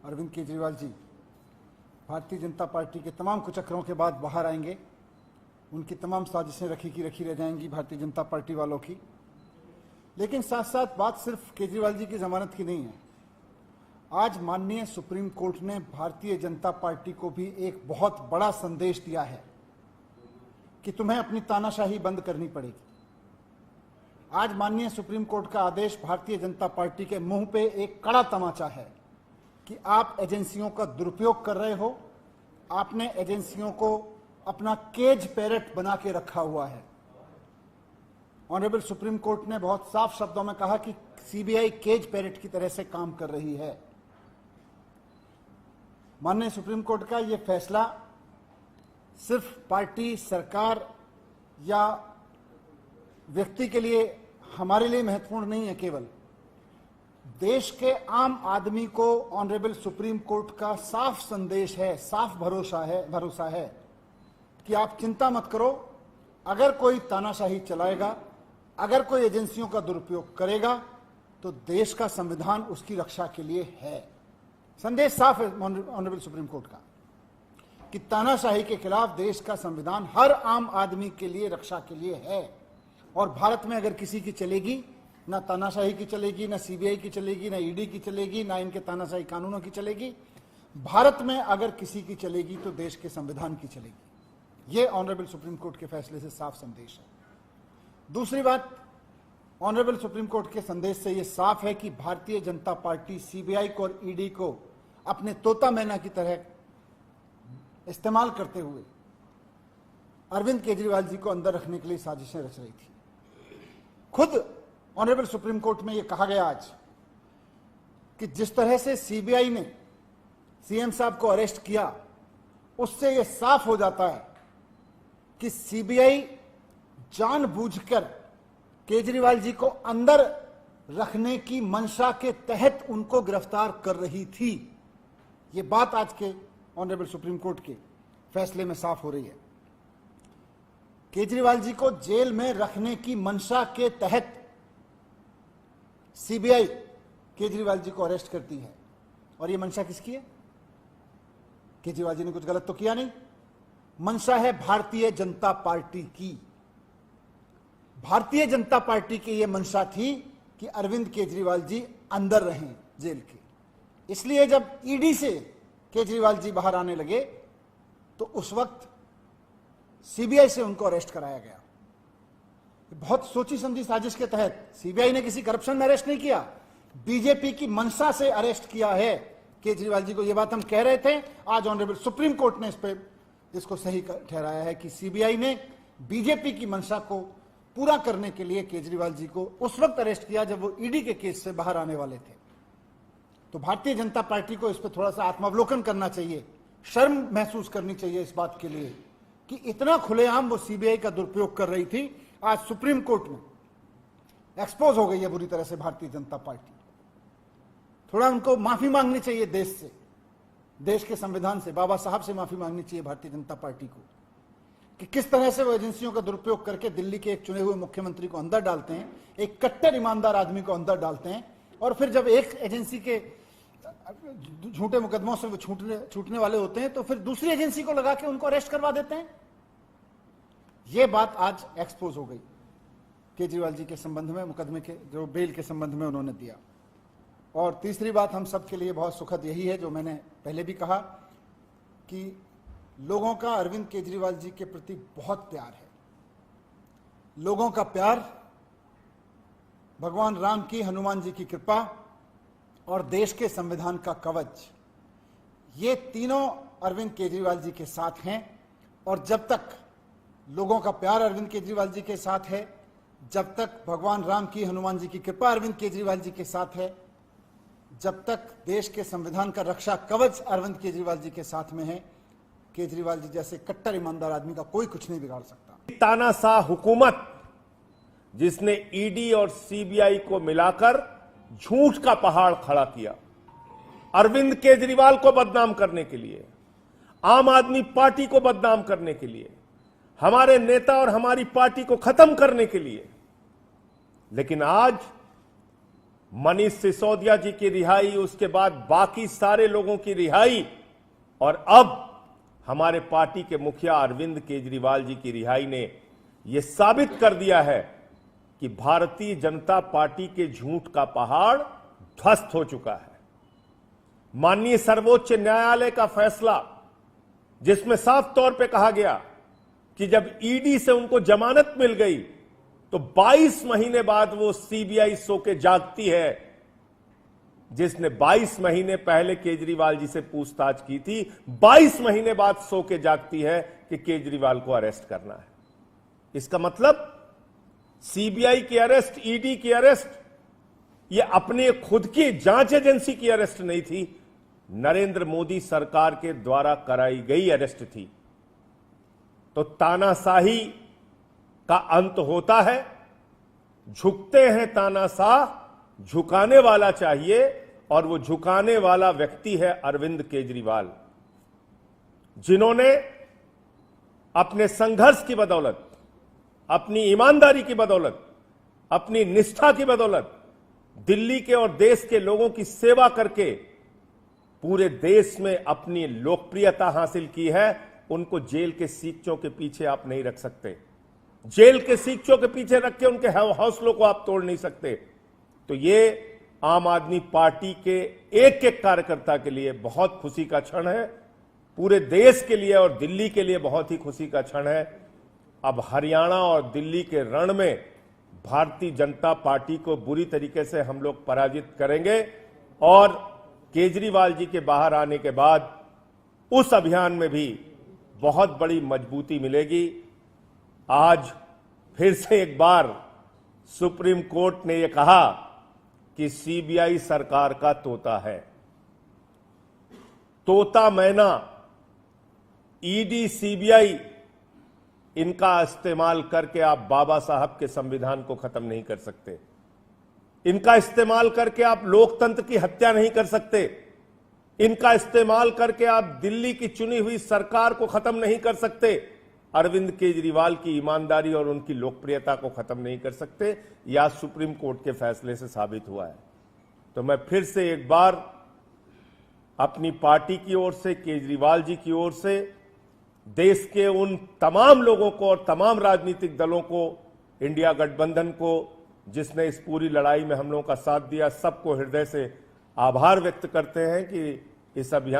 Arvind Kejriwal ji Bharatiya Janata party के तमाम कुचक्रों के बाद बाहर आएंगे। उनकी तमाम साजिशें रखी की रखी रह जाएंगी भारतीय जनता पार्टी वालों की। लेकिन साथ साथ बात सिर्फ केजरीवाल जी की जमानत की नहीं है। आज माननीय सुप्रीम कोर्ट ने भारतीय जनता पार्टी को भी एक बहुत बड़ा संदेश दिया है कि तुम्हें अपनी तानाशाही बंद करनी पड़ेगी। आज माननीय सुप्रीम कोर्ट का आदेश भारतीय जनता पार्टी के मुंह पे एक कड़ा तमाचा है कि आप एजेंसियों का दुरुपयोग कर रहे हो। आपने एजेंसियों को अपना केज पैरट बना के रखा हुआ है। ऑनरेबल सुप्रीम कोर्ट ने बहुत साफ शब्दों में कहा कि सीबीआई केज पैरट की तरह से काम कर रही है। माननीय सुप्रीम कोर्ट का यह फैसला सिर्फ पार्टी, सरकार या व्यक्ति के लिए, हमारे लिए महत्वपूर्ण नहीं है। केवल देश के आम आदमी को ऑनरेबल सुप्रीम कोर्ट का साफ संदेश है, साफ भरोसा है कि आप चिंता मत करो। अगर कोई तानाशाही चलाएगा, अगर कोई एजेंसियों का दुरुपयोग करेगा, तो देश का संविधान उसकी रक्षा के लिए है। संदेश साफ है ऑनरेबल सुप्रीम कोर्ट का कि तानाशाही के खिलाफ देश का संविधान हर आम आदमी के लिए रक्षा के लिए है। और भारत में अगर किसी की चलेगी, ना तानाशाही की चलेगी, ना सीबीआई की चलेगी, ना ईडी की चलेगी, ना इनके तानाशाही कानूनों की चलेगी। भारत में अगर किसी की चलेगी तो देश के संविधान की चलेगी। यह ऑनरेबल सुप्रीम कोर्ट के फैसले से साफ संदेश है। दूसरी बात, ऑनरेबल सुप्रीम कोर्ट के संदेश से यह साफ है कि भारतीय जनता पार्टी सीबीआई को और ईडी को अपने तोता मैना की तरह इस्तेमाल करते हुए अरविंद केजरीवाल जी को अंदर रखने के लिए साजिशें रच रही थी। खुद ऑनरेबल सुप्रीम कोर्ट में यह कहा गया आज कि जिस तरह से सीबीआई ने सीएम साहब को अरेस्ट किया, उससे यह साफ हो जाता है कि सीबीआई जानबूझकर केजरीवाल जी को अंदर रखने की मंशा के तहत उनको गिरफ्तार कर रही थी। यह बात आज के ऑनरेबल सुप्रीम कोर्ट के फैसले में साफ हो रही है। केजरीवाल जी को जेल में रखने की मंशा के तहत सीबीआई केजरीवाल जी को अरेस्ट करती है। और यह मंशा किसकी है? केजरीवाल जी ने कुछ गलत तो किया नहीं। मंशा है भारतीय जनता पार्टी की। भारतीय जनता पार्टी की यह मंशा थी कि अरविंद केजरीवाल जी अंदर रहें जेल के। इसलिए जब ईडी से केजरीवाल जी बाहर आने लगे तो उस वक्त सीबीआई से उनको अरेस्ट कराया गया। बहुत सोची समझी साजिश के तहत सीबीआई ने किसी करप्शन में अरेस्ट नहीं किया, बीजेपी की मंशा से अरेस्ट किया है केजरीवाल जी को। यह बात हम कह रहे थे, आज ऑनरेबल सुप्रीम कोर्ट ने इसको सही ठहराया है कि सीबीआई ने बीजेपी की मंशा को पूरा करने के लिए केजरीवाल जी को उस वक्त अरेस्ट किया जब वो ईडी के केस से बाहर आने वाले थे। तो भारतीय जनता पार्टी को इस पर थोड़ा सा आत्मावलोकन करना चाहिए, शर्म महसूस करनी चाहिए इस बात के लिए कि इतना खुलेआम वो सीबीआई का दुरुपयोग कर रही थी। आज सुप्रीम कोर्ट में एक्सपोज हो गई है बुरी तरह से भारतीय जनता पार्टी। थोड़ा उनको माफी मांगनी चाहिए देश से, देश के संविधान से, बाबा साहब से माफी मांगनी चाहिए भारतीय जनता पार्टी को कि किस तरह से वो एजेंसियों का दुरुपयोग करके दिल्ली के एक चुने हुए मुख्यमंत्री को अंदर डालते हैं, एक कट्टर ईमानदार आदमी को अंदर डालते हैं, और फिर जब एक एजेंसी के झूठे मुकदमों से वो छूटने वाले होते हैं तो फिर दूसरी एजेंसी को लगा के उनको अरेस्ट करवा देते हैं। यह बात आज एक्सपोज हो गई केजरीवाल जी के संबंध में, मुकदमे के जो बेल के संबंध में उन्होंने दिया। और तीसरी बात हम सब के लिए बहुत सुखद यही है, जो मैंने पहले भी कहा कि लोगों का अरविंद केजरीवाल जी के प्रति बहुत प्यार है। लोगों का प्यार, भगवान राम की, हनुमान जी की कृपा और देश के संविधान का कवच, ये तीनों अरविंद केजरीवाल जी के साथ हैं। और जब तक लोगों का प्यार अरविंद केजरीवाल जी के साथ है, जब तक भगवान राम की, हनुमान जी की कृपा अरविंद केजरीवाल जी के साथ है, जब तक देश के संविधान का रक्षा कवच अरविंद केजरीवाल जी के साथ में है, केजरीवाल जी जैसे कट्टर ईमानदार आदमी का कोई कुछ नहीं बिगाड़ सकता। तानाशाह हुकूमत जिसने ईडी और सीबीआई को मिलाकर झूठ का पहाड़ खड़ा किया, अरविंद केजरीवाल को बदनाम करने के लिए, आम आदमी पार्टी को बदनाम करने के लिए, हमारे नेता और हमारी पार्टी को खत्म करने के लिए। लेकिन आज मनीष सिसोदिया जी की रिहाई, उसके बाद बाकी सारे लोगों की रिहाई, और अब हमारे पार्टी के मुखिया अरविंद केजरीवाल जी की रिहाई ने यह साबित कर दिया है कि भारतीय जनता पार्टी के झूठ का पहाड़ ध्वस्त हो चुका है। माननीय सर्वोच्च न्यायालय का फैसला, जिसमें साफ तौर पे कहा गया कि जब ईडी से उनको जमानत मिल गई तो 22 महीने बाद वो सीबीआई सो के जागती है, जिसने 22 महीने पहले केजरीवाल जी से पूछताछ की थी, 22 महीने बाद सो के जागती है कि केजरीवाल को अरेस्ट करना है। इसका मतलब सीबीआई की अरेस्ट, ईडी की अरेस्ट, ये अपने खुद की जांच एजेंसी की अरेस्ट नहीं थी, नरेंद्र मोदी सरकार के द्वारा कराई गई अरेस्ट थी। तो तानाशाही का अंत होता है, झुकते हैं तानाशाह, झुकाने वाला चाहिए, और वो झुकाने वाला व्यक्ति है अरविंद केजरीवाल, जिन्होंने अपने संघर्ष की बदौलत, अपनी ईमानदारी की बदौलत, अपनी निष्ठा की बदौलत दिल्ली के और देश के लोगों की सेवा करके पूरे देश में अपनी लोकप्रियता हासिल की है। उनको जेल के सीखचों के पीछे आप नहीं रख सकते, जेल के सीखचों के पीछे रख के उनके हौसलों को आप तोड़ नहीं सकते। तो ये आम आदमी पार्टी के एक एक कार्यकर्ता के लिए बहुत खुशी का क्षण है, पूरे देश के लिए और दिल्ली के लिए बहुत ही खुशी का क्षण है। अब हरियाणा और दिल्ली के रण में भारतीय जनता पार्टी को बुरी तरीके से हम लोग पराजित करेंगे, और केजरीवाल जी के बाहर आने के बाद उस अभियान में भी बहुत बड़ी मजबूती मिलेगी। आज फिर से एक बार सुप्रीम कोर्ट ने यह कहा कि सीबीआई सरकार का तोता है। तोता मैना, ईडी, सीबीआई, इनका इस्तेमाल करके आप बाबा साहब के संविधान को खत्म नहीं कर सकते, इनका इस्तेमाल करके आप लोकतंत्र की हत्या नहीं कर सकते, इनका इस्तेमाल करके आप दिल्ली की चुनी हुई सरकार को खत्म नहीं कर सकते, अरविंद केजरीवाल की ईमानदारी और उनकी लोकप्रियता को खत्म नहीं कर सकते। यह सुप्रीम कोर्ट के फैसले से साबित हुआ है। तो मैं फिर से एक बार अपनी पार्टी की ओर से, केजरीवाल जी की ओर से, देश के उन तमाम लोगों को और तमाम राजनीतिक दलों को, इंडिया गठबंधन को, जिसने इस पूरी लड़ाई में हम लोगों का साथ दिया, सबको हृदय से आभार व्यक्त करते हैं कि इस अभियान